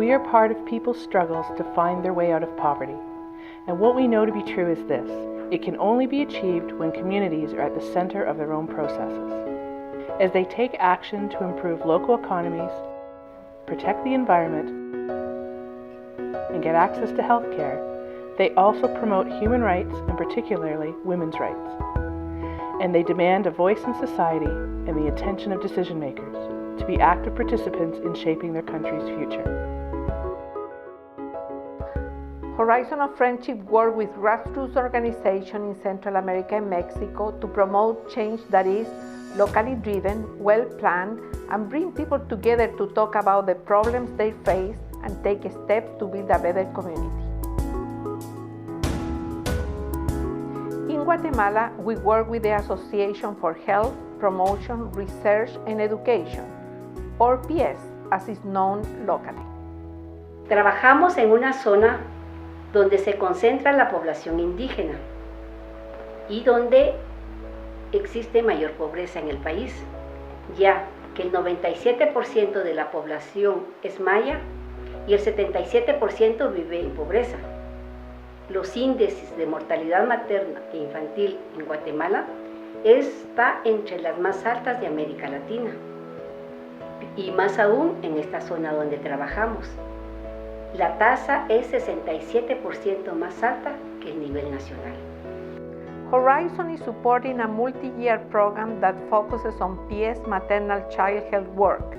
We are part of people's struggles to find their way out of poverty. And what we know to be true is this: it can only be achieved when communities are at the center of their own processes. As they take action to improve local economies, protect the environment, and get access to health care, they also promote human rights, and particularly women's rights. And they demand a voice in society and the attention of decision makers to be active participants in shaping their country's future. Horizon of Friendship works with grassroots organizations in Central America and Mexico to promote change that is locally driven, well-planned, and bring people together to talk about the problems they face and take steps to build a better community. In Guatemala, we work with the Association for Health, Promotion, Research and Education, or PS, as is known locally. Trabajamos en una zona donde se concentra la población indígena y donde existe mayor pobreza en el país, ya que el 97% de la población es maya y el 77% vive en pobreza. Los índices de mortalidad materna e infantil en Guatemala está entre las más altas de América Latina y más aún en esta zona donde trabajamos. La tasa es 67% más alta que el nivel nacional. Horizon is supporting a multi-year program that focuses on PS maternal-child health work.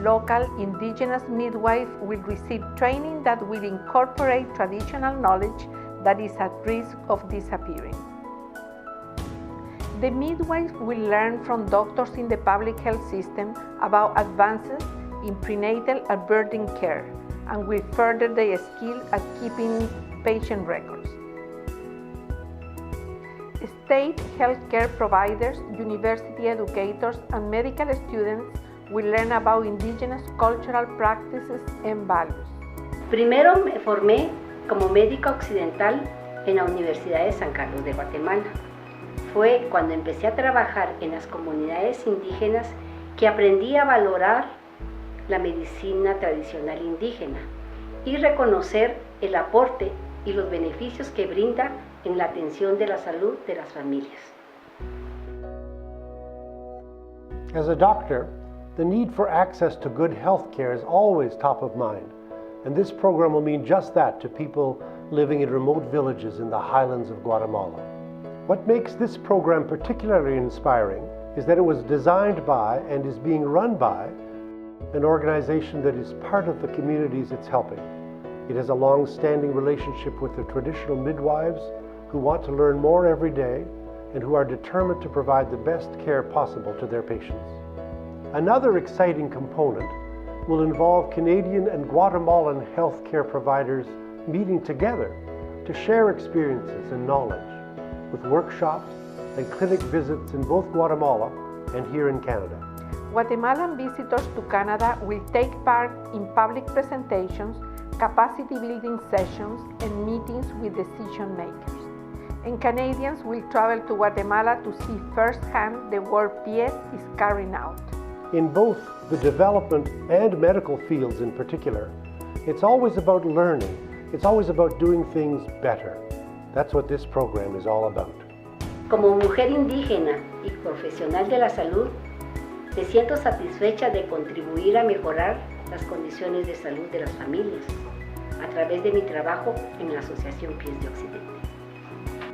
Local indigenous midwives will receive training that will incorporate traditional knowledge that is at risk of disappearing. The midwives will learn from doctors in the public health system about advances in prenatal and birthing care and will further their skill at keeping patient records. State healthcare providers, university educators, and medical students will learn about indigenous cultural practices and values. Primero me formé como médica occidental en la Universidad de San Carlos de Guatemala. Fue cuando empecé a trabajar en las comunidades indígenas que aprendí a valorar la medicina tradicional indígena y reconocer el aporte y los beneficios que brinda en la atención de la salud de las familias. As a doctor, the need for access to good health care is always top of mind, and this program will mean just that to people living in remote villages in the highlands of Guatemala. What makes this program particularly inspiring is that it was designed by and is being run by an organization that is part of the communities it's helping. It has a long-standing relationship with the traditional midwives who want to learn more every day and who are determined to provide the best care possible to their patients. Another exciting component will involve Canadian and Guatemalan healthcare providers meeting together to share experiences and knowledge with workshops and clinic visits in both Guatemala and here in Canada. Guatemalan visitors to Canada will take part in public presentations, capacity building sessions, and meetings with decision makers. And Canadians will travel to Guatemala to see firsthand the work PS is carrying out. In both the development and medical fields in particular, it's always about learning. It's always about doing things better. That's what this program is all about. Como mujer indígena y profesional de la salud, me siento satisfecha de contribuir a mejorar las condiciones de salud de las familias a través de mi trabajo en la Asociación Pies de Occidente.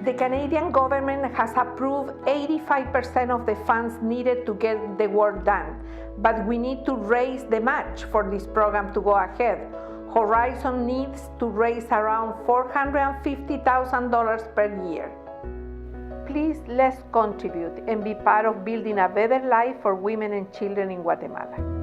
The Canadian government has approved 85% of the funds needed to get the work done, but we need to raise the match for this program to go ahead. Horizon needs to raise around $450,000 per year. Please, let's contribute and be part of building a better life for women and children in Guatemala.